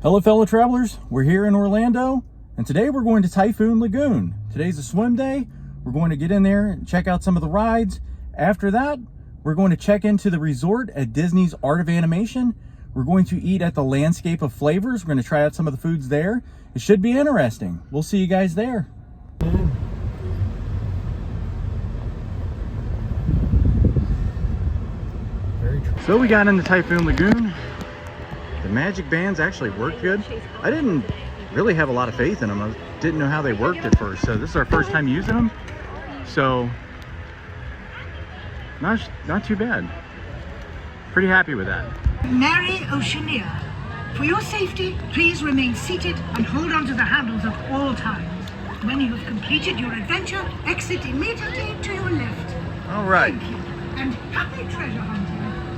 Hello fellow travelers, we're here in Orlando and today we're going to Typhoon Lagoon. Today's a swim day. We're going to get in there and check out some of the rides. After that, we're going to check into the resort at Disney's Art of Animation. We're going to eat at the Landscape of Flavors. We're going to try out some of the foods there. It should be interesting. We'll see you guys there. So we got into Typhoon Lagoon. The magic bands actually worked good. I didn't really have a lot of faith in them. I didn't know how they worked at first. So this is our first time using them. So not too bad. Pretty happy with that. Mary Oceania, for your safety, please remain seated and hold on to the handles at all times. When you have completed your adventure, exit immediately to your left. All right. Thank you, and happy treasure hunting.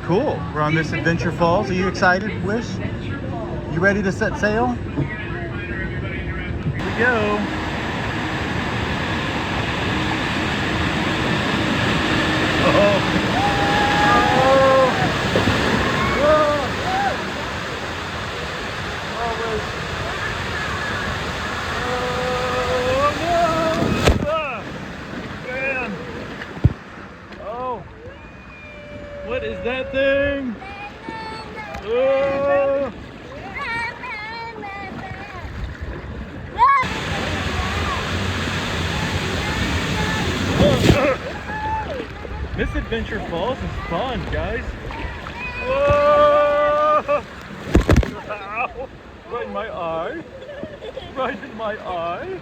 Cool. We're on Miss Adventure Falls. Are you excited, Wish? You ready to set sail? Here we go. What is that thing? Oh. Misadventure Falls is fun, guys. Whoa! Ow. Right in my eye. Right in my eye.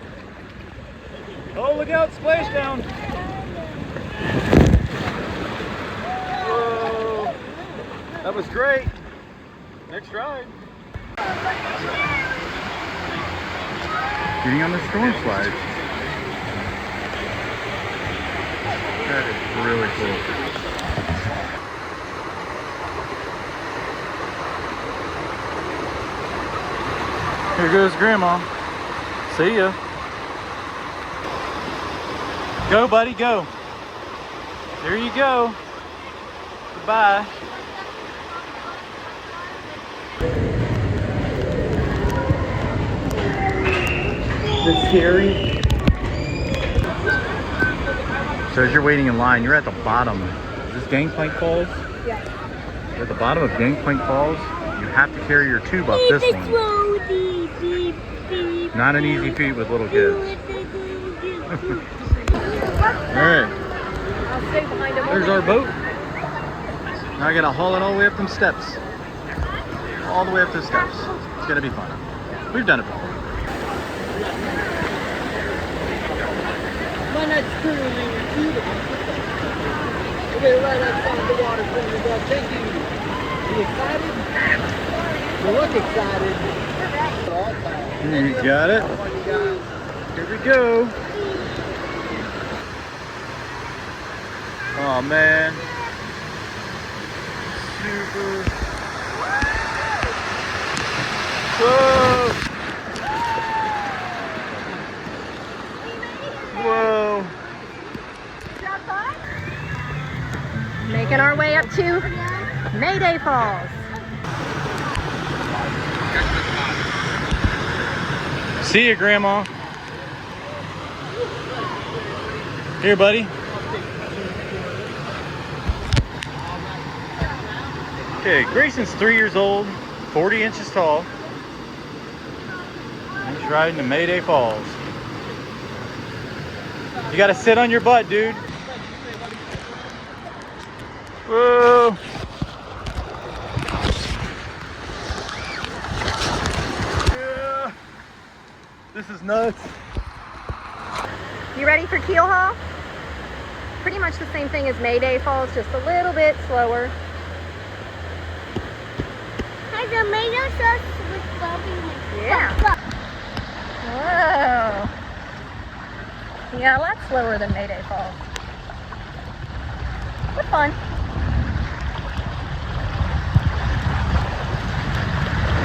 Oh, look out, splashdown. Whoa. That was great. Next ride. Getting on the storm slide. That is really cool. Here goes Grandma. See ya. Go, buddy, go. There you go. Goodbye. Is it scary? So as you're waiting in line, you're at the bottom. Is this Gangplank Falls? Yeah. You're at the bottom of Gangplank Falls. You have to carry your tube up this one. Not an easy feat with little kids. Alright. There's our boat. Now I gotta haul it all the way up them steps. All the way up the steps. It's gonna be fun. We've done it before. Why not screw in your feet? Okay, right outside the water for you, bro. Thank you. You excited? You look excited. You got it. Here we go. Oh man. Super. Whoa. Whoa. Making our way up to Mayday Falls. See ya, Grandma. Here, buddy. Okay, Grayson's 3 years old, 40 inches tall. He's riding to Mayday Falls. You gotta sit on your butt, dude. Whoa. Yeah. This is nuts. You ready for keel haul? Pretty much the same thing as Mayday Falls, just a little bit slower. Hi, tomato sauce with bubbly. Yeah. Whoa. Yeah, a lot slower than Mayday Falls. But fun.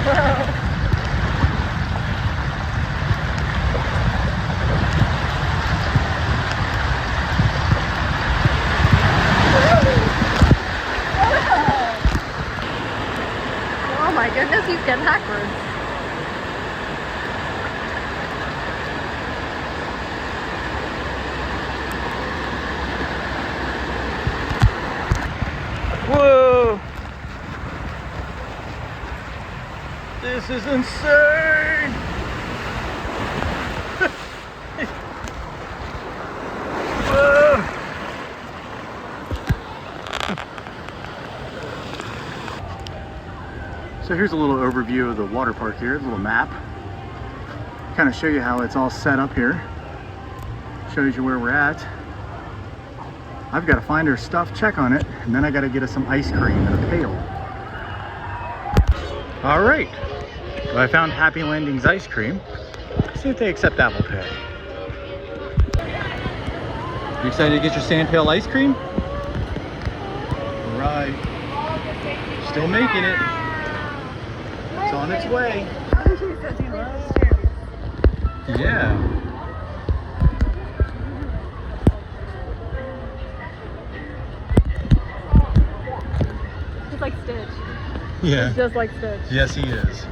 Whoa. Oh my goodness, he's getting backwards. This is insane! So here's a little overview of the water park here, a little map. Kind of show you how it's all set up here. Shows you where we're at. I've got to find her stuff, check on it, and then I got to get us some ice cream in a pail. All right, well, I found Happy Landings ice cream. Let's see if they accept Apple Pay. You excited to get your sandpail ice cream? All right, still making it. It's on its way. Yeah. Just like Stitch. Yeah. He's just like Stitch. Yes, he is.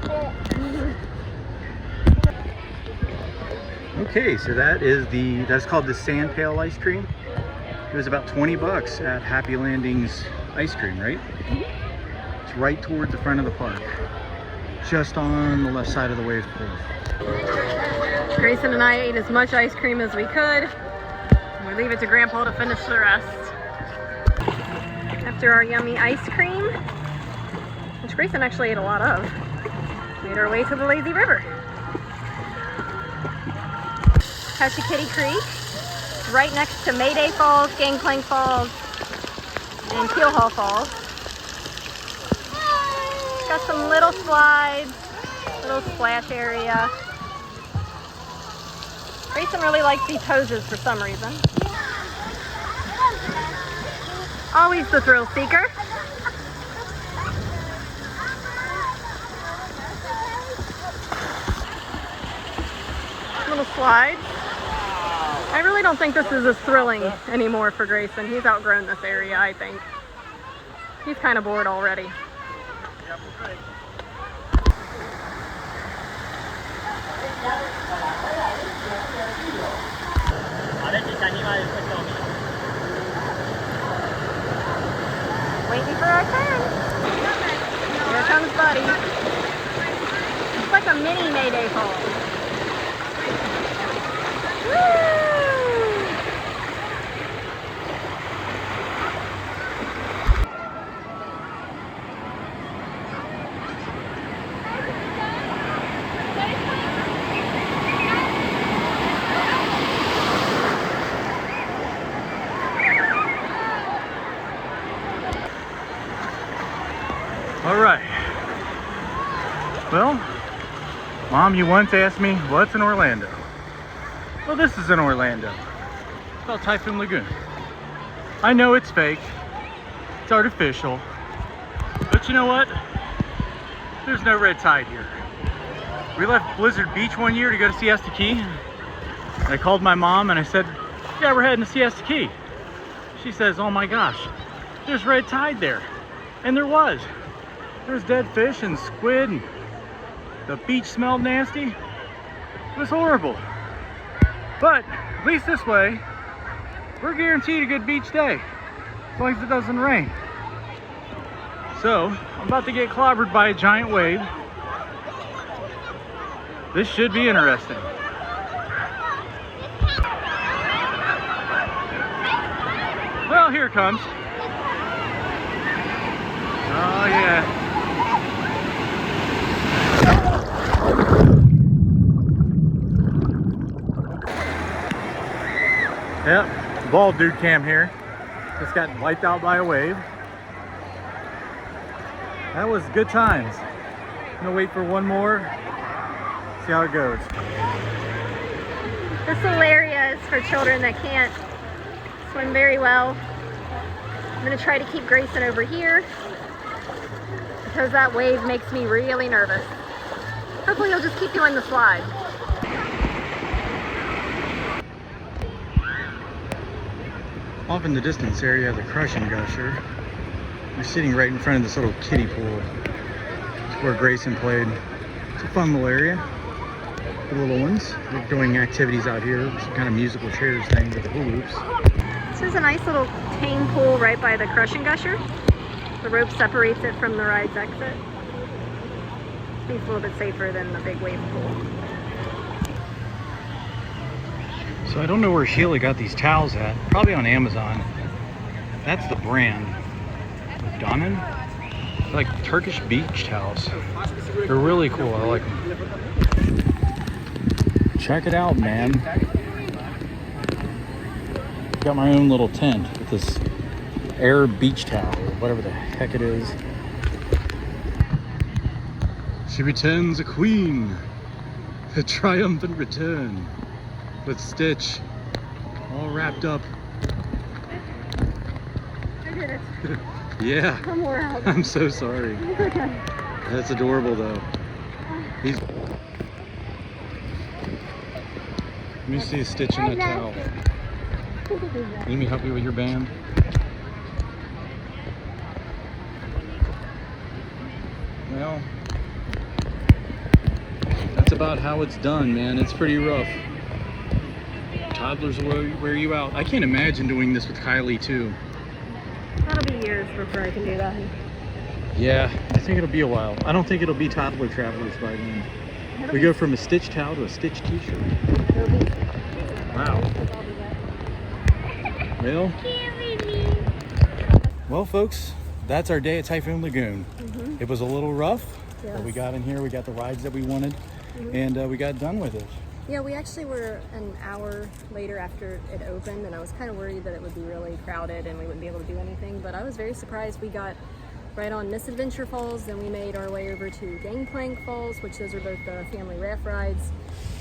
Okay, so that's called the Sandpail ice cream. It was about 20 bucks at Happy Landings ice cream, right? It's right towards the front of the park. Just on the left side of the wave pool. Grayson and I ate as much ice cream as we could. We leave it to Grandpa to finish the rest. After our yummy ice cream, which Grayson actually ate a lot of, made our way to the lazy river. Kitty Creek, right next to Mayday Falls, Gangplank Falls, and Keelhaul Falls. Got some little slides, little splash area. Grayson really likes these hoses for some reason. Always the thrill seeker. Little slides. I really don't think this is as thrilling anymore for Grayson. He's outgrown this area, I think. He's kind of bored already. Waiting for our turn. Here comes Buddy. It's like a mini Mayday Falls. Woo! All right. Well, Mom, you once asked me, what's in Orlando? Well, this is in Orlando. It's called Typhoon Lagoon. I know it's fake. It's artificial. But you know what? There's no red tide here. We left Blizzard Beach one year to go to Siesta Key. I called my mom and I said, yeah, we're heading to Siesta Key. She says, oh my gosh, there's red tide there. And there was. There's dead fish and squid, and the beach smelled nasty. It was horrible. But at least this way, we're guaranteed a good beach day, as long as it doesn't rain. So I'm about to get clobbered by a giant wave. This should be interesting. Well, here it comes. Oh yeah. Yep, bald dude cam here. Just got wiped out by a wave. That was good times. I'm gonna wait for one more, see how it goes. This little area is for children that can't swim very well. I'm gonna try to keep Grayson over here because that wave makes me really nervous. Hopefully he'll just keep doing the slide. Off in the distance there, you have the Crushing Gusher. You're sitting right in front of this little kiddie pool. It's where Grayson played. It's a fun little area for the little ones. They're doing activities out here, some kind of musical chairs thing with the hula hoops. This is a nice little tame pool right by the Crushing Gusher. The rope separates it from the ride's exit. Seems a little bit safer than the big wave pool. So I don't know where Sheila got these towels at. Probably on Amazon. That's the brand. Donen? They're like Turkish beach towels. They're really cool. I like them. Check it out, man. Got my own little tent with this air beach towel, or whatever the heck it is. She returns a queen. A triumphant return. With Stitch all wrapped up. I did it. Yeah. One more out. I'm so sorry. That's adorable though. He's... Let me see a Stitch in that towel. Let me help you with your band. Well, that's about how it's done, man. It's pretty rough. Toddlers will wear you out. I can't imagine doing this with Kylie too. That'll be years before I can do that. Yeah, I think it'll be a while. I don't think it'll be toddler travelers by then. We go from a Stitch towel to a Stitch t-shirt. Wow. Well, folks, that's our day at Typhoon Lagoon. It was a little rough, but we got in here, we got the rides that we wanted, and we got done with it. Yeah, we actually were an hour later after it opened, and I was kind of worried that it would be really crowded and we wouldn't be able to do anything, but I was very surprised. We got right on Misadventure Falls, then we made our way over to Gangplank Falls, which those are both the family raft rides.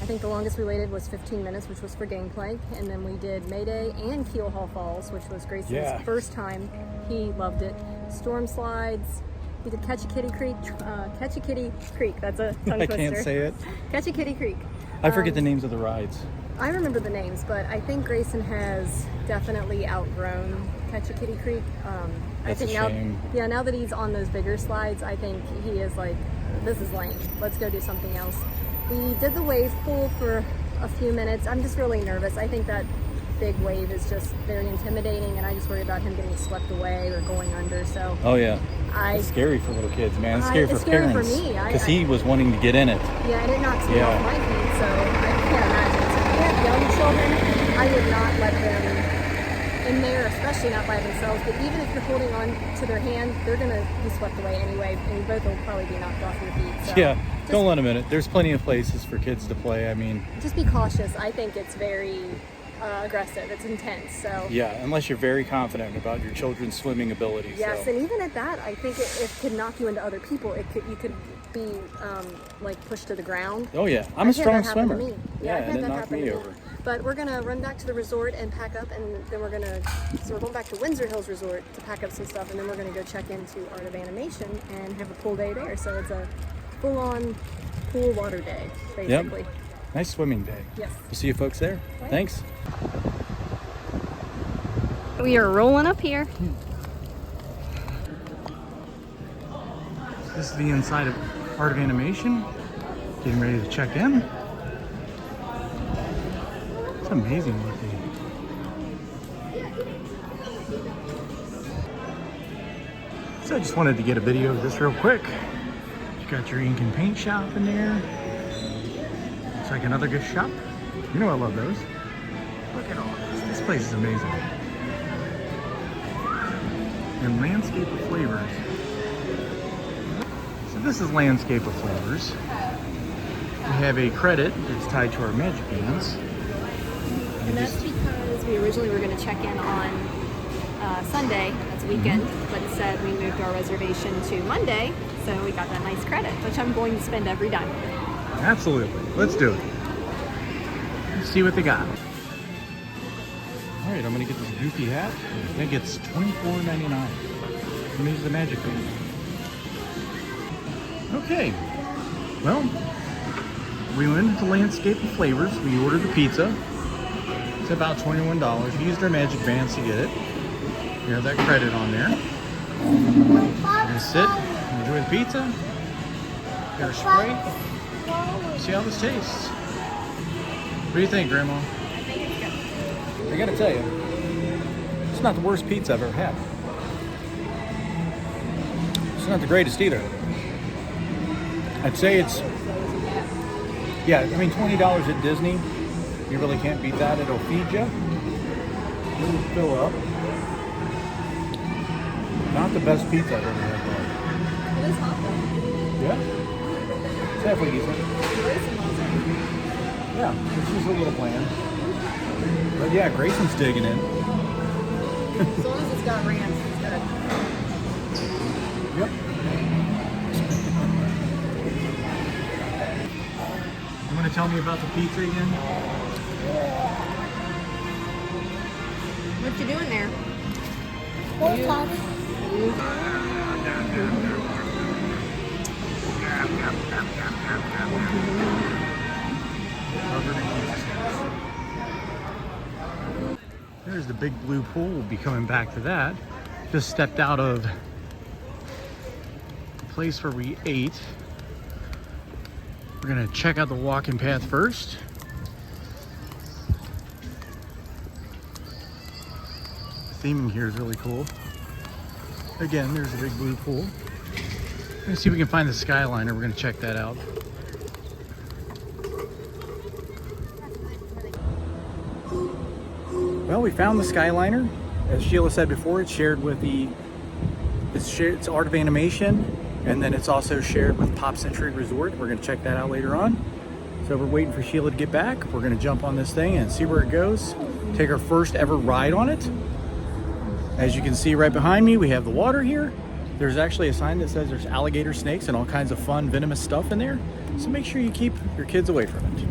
I think the longest we waited was 15 minutes, which was for Gangplank, and then we did Mayday and Keelhaul Falls, which was Grayson's first time. He loved it. Storm slides. We did Ketchikiddee Creek. Ketchikiddee Creek. That's a tongue twister. I can't say it. Ketchikiddie Creek. I forget the names of the rides. I remember the names, but I think Grayson has definitely outgrown Ketchikiddee Creek. That's I think a shame. Now that he's on those bigger slides, I think he is like, this is lame. Let's go do something else. We did the wave pool for a few minutes. I'm just really nervous. I think that big wave is just very intimidating, and I just worry about him getting swept away or going under. So oh yeah, it's scary for little kids, man. It's scary for scary parents. for me because he was wanting to get in it. Yeah, and it knocks me off my feet, so I can't imagine. So if you have young children, I would not let them in there, especially not by themselves. But even if you're holding on to their hand, they're gonna be swept away anyway, and you both will probably be knocked off your feet. So yeah, don't let them in it. There's plenty of places for kids to play. I mean, just be cautious. I think it's very aggressive. It's intense. So yeah, unless you're very confident about your children's swimming abilities. Yes, so. and even at that, I think it could knock you into other people. You could be like pushed to the ground. Oh yeah, I'm a strong swimmer. Yeah, and it knocked me over. But we're gonna run back to the resort and pack up, and then we're going back to Windsor Hills Resort to pack up some stuff, and then we're gonna go check into Art of Animation and have a pool day there. So it's a full-on pool water day, basically. Yep. Nice swimming day. Yes. We'll see you folks there. Right. Thanks. We are rolling up here. This is the inside of Art of Animation. Getting ready to check in. It's amazing looking. So I just wanted to get a video of this real quick. You got your ink and paint shop in there. Looks like another gift shop. You know I love those. Look at all this. This place is amazing. And Landscape of Flavors. So this is Landscape of Flavors. We have a credit that's tied to our magic bands. And that's because we originally were going to check in on Sunday, that's a weekend, but instead we moved our reservation to Monday, so we got that nice credit, which I'm going to spend every dime. Absolutely. Let's do it. Let's see what they got. All right, I'm going to get this goofy hat. I think it's $24.99. And use the magic band. Okay. Well, we went into Landscape of Flavors. We ordered the pizza. It's about $21. We used our magic bands to get it. We have that credit on there. We're gonna sit, enjoy the pizza, get our spray, see how this tastes. What do you think, Grandma? I think it's good. I gotta tell you, it's not the worst pizza I've ever had. It's not the greatest either. I'd say it's, yeah, I mean, $20 at Disney, you really can't beat that. It'll feed you. It'll fill up. Not the best pizza I've ever had, though. It is hot though. Yeah? It's definitely decent. Yeah, it's just a little bland. But yeah, Grayson's digging in. As long as it's got ranch, it's good. Yep. You want to tell me about the pizza again? What you doing there? There's the big blue pool. We'll be coming back to that. Just stepped out of the place where we ate. We're gonna check out the walking path first. The theming here is really cool. Again, there's a big blue pool. We're gonna see if we can find the Skyliner. We're gonna check that out. Well, we found the Skyliner. As Sheila said before, it's shared with it's Art of Animation, and then it's also shared with Pop Century Resort. We're gonna check that out later on. So we're waiting for Sheila to get back. We're gonna jump on this thing and see where it goes. Take our first ever ride on it. As you can see right behind me, we have the water here. There's actually a sign that says there's alligator snakes and all kinds of fun, venomous stuff in there. So make sure you keep your kids away from it.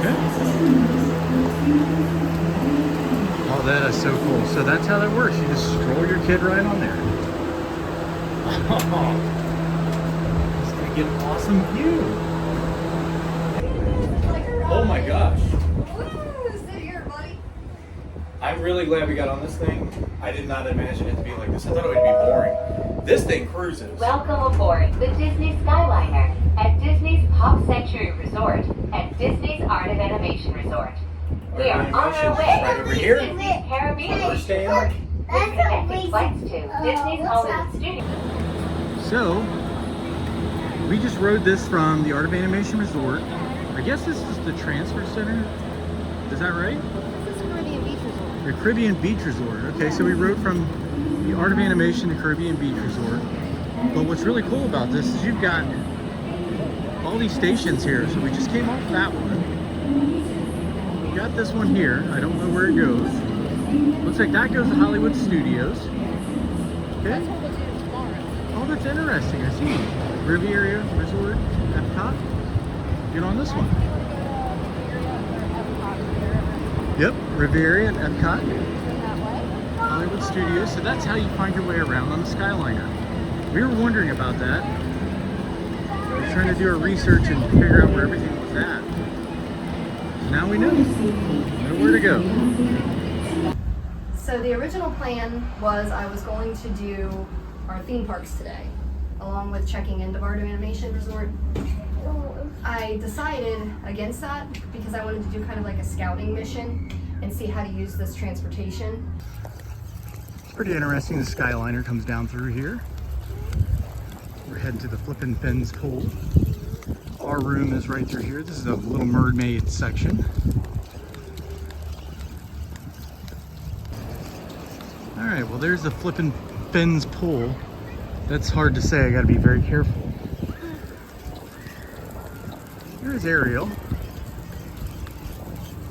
Okay. Oh, that is so cool. So that's how that works. You just stroll your kid right on there. Oh, it's gonna get an awesome view. Oh my gosh. I'm really glad we got on this thing. I did not imagine it to be like this. I thought it would be boring. This thing cruises. Welcome aboard the Disney Skyliner at Disney's Pop Century Resort and Disney's Art of Animation Resort. We are on our way right over here. to Disney's Caribbean We're Beach staying. Resort with connecting flights to Disney's Hollywood Studios. So, we just rode this from the Art of Animation Resort. I guess this is the transfer center. Is that right? This is Caribbean Beach Resort. The Caribbean Beach Resort. Okay, so we rode from the Art of Animation to Caribbean Beach Resort. But what's really cool about this is you've got all these stations here. So we just came off that one. We got this one here. I don't know where it goes. Looks like that goes to Hollywood Studios. Okay. Oh, that's interesting. I see. Riviera Resort, Epcot. Get on this one. Yep, Riviera and Epcot. Hollywood Studios. So that's how you find your way around on the Skyliner. We were wondering about that. We were trying to do our research and figure out where everything was at. Now we know. Know where to go. So the original plan was I was going to do our theme parks today, along with checking into Art of Animation Resort. I decided against that because I wanted to do kind of like a scouting mission and see how to use this transportation. It's pretty interesting. The Skyliner comes down through here. We're heading to the Flippin' Fins pool. Our room is right through here. This is a Little Mermaid section. All right, well, there's the Flippin' Fins pool. That's hard to say. I gotta be very careful. Here's Ariel.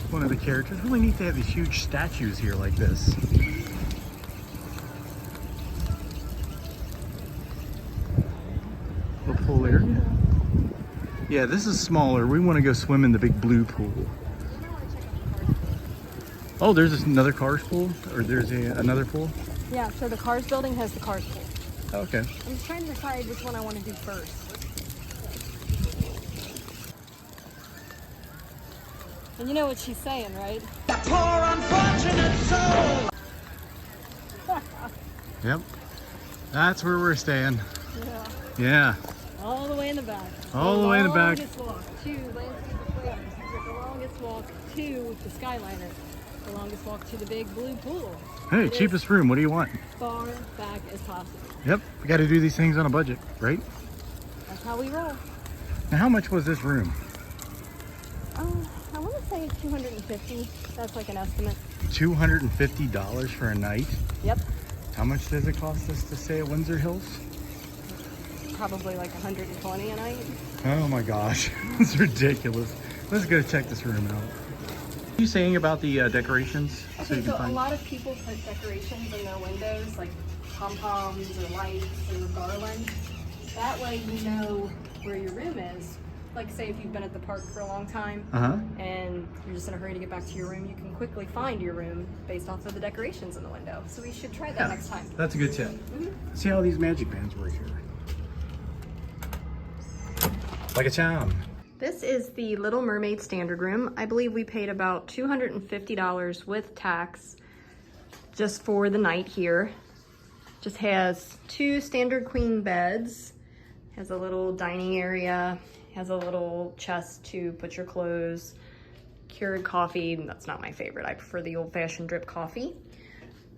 One of the characters. Really neat to have these huge statues here like this. Little pool area. Yeah, this is smaller. We want to go swim in the big blue pool. Oh, there's another Cars pool? Or there's another pool? Yeah, so the Cars building has the Cars pool. Okay. I'm just trying to decide which one I want to do first. And you know what she's saying, right? Poor unfortunate soul! Yep. That's where we're staying. Yeah. Yeah. All the way in the back. All the way in the back. The longest walk to Landscape Aquarium. The longest walk to the Skyliner. The longest walk to the big blue pool. Hey, It cheapest room. What do you want? Far back as possible. Yep. We got to do these things on a budget, right? how we roll. Now, how much was this room? I want to say 250. That's like an estimate. $250 for a night? Yep. How much does it cost us to stay at Windsor Hills? Probably like 120 a night. Oh my gosh, it's ridiculous. Let's go check this room out. What are you saying about the decorations? Okay, so a lot of people put decorations in their windows, like pom-poms or lights or garland. That way you know where your room is. Like say if you've been at the park for a long time and you're just in a hurry to get back to your room, you can quickly find your room based off of the decorations in the window. So we should try that next time. That's a good tip. See how these magic bands work here. Like a charm. This is the Little Mermaid standard room. I believe we paid about $250 with tax just for the night here. Just has 2 standard queen beds, has a little dining area, has a little chest to put your clothes, Keurig coffee. That's not my favorite. I prefer the old-fashioned drip coffee.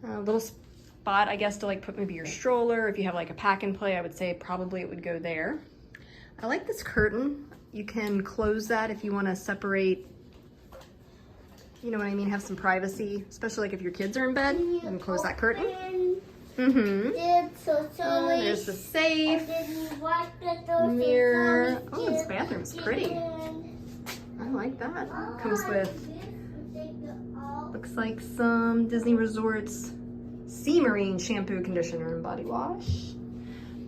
A little spot, I guess, to like put maybe your stroller. If you have like a pack and play, I would say probably it would go there. I like this curtain. You can close that if you want to separate, you know what I mean, have some privacy, especially like if your kids are in bed. You can close that curtain. There's the safe, mirror. Oh, this bathroom's pretty. I like that. Comes with, looks like some Disney Resorts Sea Marine shampoo, conditioner, and body wash.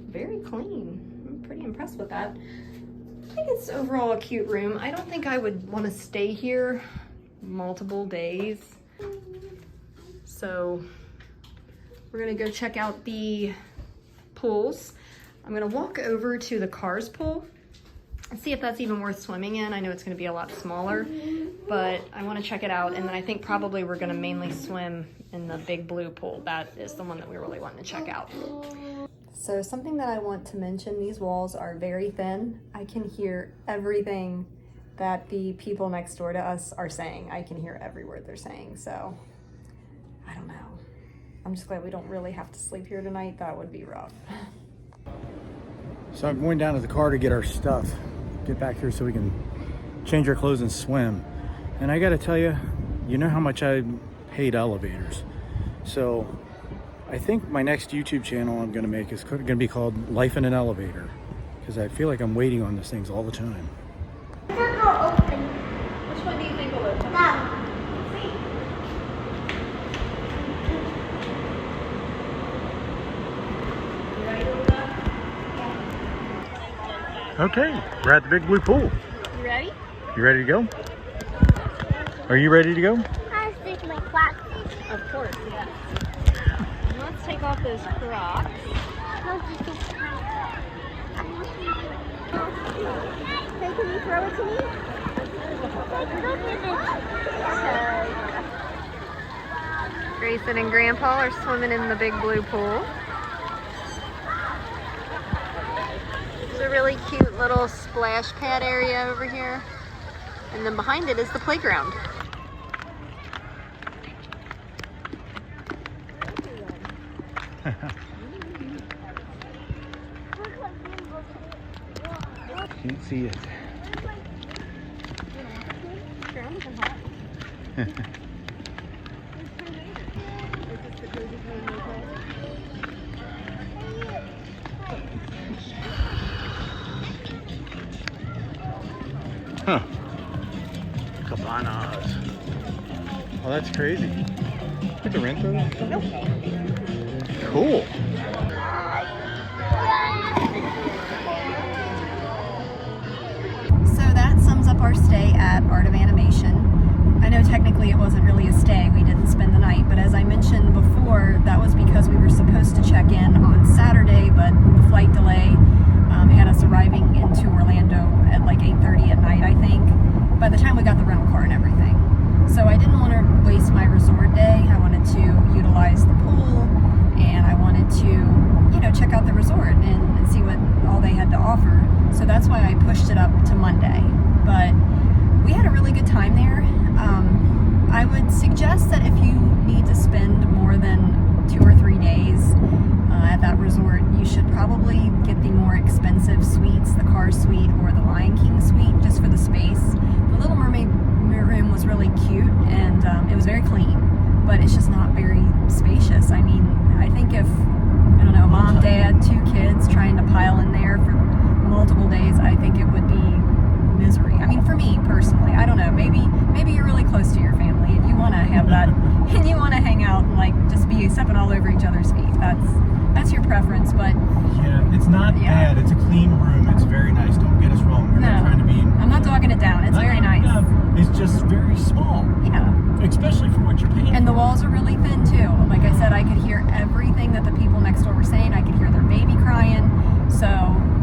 Very clean. I'm pretty impressed with that. I think it's overall a cute room. I don't think I would want to stay here multiple days. So we're gonna go check out the pools. I'm gonna walk over to the Cars pool and see if that's even worth swimming in. I know it's gonna be a lot smaller, but I wanna check it out. And then I think probably we're gonna mainly swim in the big blue pool. That is the one that we really want to check out. So something that I want to mention, these walls are very thin. I can hear everything that the people next door to us are saying. I can hear every word they're saying, so I don't know. I'm just glad we don't really have to sleep here tonight. That would be rough. So I'm going down to the car to get our stuff. Get back here so we can change our clothes and swim. And I gotta tell you, you know how much I hate elevators. So I think my next YouTube channel I'm gonna make is gonna be called Life in an Elevator, because I feel like I'm waiting on these things all the time. They're not open. Which one do you think will open? That Okay, we're at the big blue pool. You ready? You ready to go? Are you ready to go? I stick my clock. Of course, yes. Let's take off those Crocs. Hey, can you throw it to me? Grayson and Grandpa are swimming in the big blue pool. There's a really cute little splash pad area over here. And then behind it is the playground. Can't see it. Huh. Cabanas. Oh, that's crazy. Get to rent those? Nope. Cool. So that sums up our stay at Art of Animation. I know technically it wasn't really a stay, we didn't spend the night, but as I mentioned before, that was because we were supposed to check in on Saturday, but the flight delay had us arriving into Orlando at like 8:30 at night, I think, by the time we got the rental car and everything. So I didn't want to waste my resort day. I wanted to utilize the pool, and I wanted to, you know, check out the resort and see what all they had to offer. So that's why I pushed it up to Monday. But we had a really good time there. I would suggest that if you need to spend more than 2 or 3 days, at that resort, you should probably get the more expensive suites, the car suite or the Lion King suite, just for the space. The Little Mermaid room was really cute, and it was very clean, but it's just not very spacious. I mean, I think if, I don't know, mom, dad, 2 kids trying to pile in there for multiple days, I think it would be misery. I mean, for me personally, I don't know, maybe you're really close to your family and you want to have that, and you want to hang out and like just be stepping all over each other's feet. That's your preference, but Yeah, it's not bad. It's a clean room. It's very nice. Don't get us wrong. We're not trying to be. I'm not dogging it down. It's very nice. It's just very small. Yeah. Especially for what you're paying. And the walls are really thin too. Like I said, I could hear everything that the people next door were saying. I could hear their baby crying. So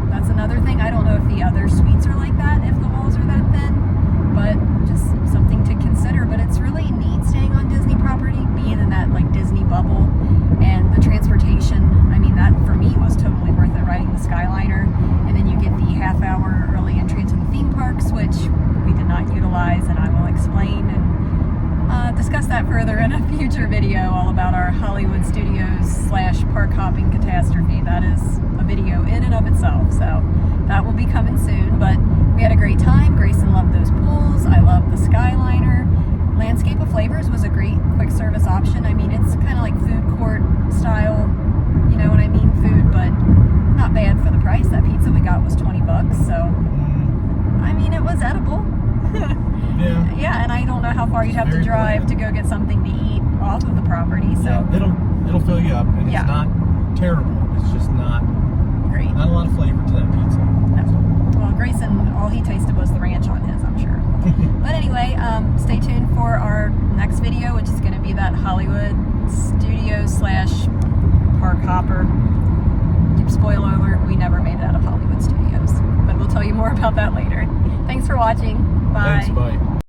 that's another thing. I don't know if the other suites are like that, if the walls are that thin, but just something to consider. But it's really neat staying on Disney property, being in that like Disney bubble, and the transportation. I mean, that for me was totally worth it, riding the Skyliner. And then you get the half-hour early entry into the theme parks, which we did not utilize, and I will explain and discuss that further in a future video, all about our Hollywood Studios / park hopping catastrophe. That is a video in and of itself, so that will be coming soon. But we had a great time. Grayson loved those pools. I loved the Skyliner. Landscape of Flavors was a great quick service option. I mean, it's kind of like food court style, you know what I mean, food, but not bad for the price. That pizza we got was $20, so I mean, it was edible. Yeah. Yeah, and I don't know how far you'd have to drive to go get something to eat off of the property. So Yeah, it'll fill you up, and it's not terrible. It's just not great. Not a lot of flavor to that pizza. No. Well, Grayson, all he tasted was the ranch on his, I'm sure. But anyway, stay tuned for our next video, which is going to be that Hollywood Studios / park hopper. Spoiler alert, we never made it out of Hollywood Studios, but we'll tell you more about that later. Thanks for watching. Bye. Thanks, bye.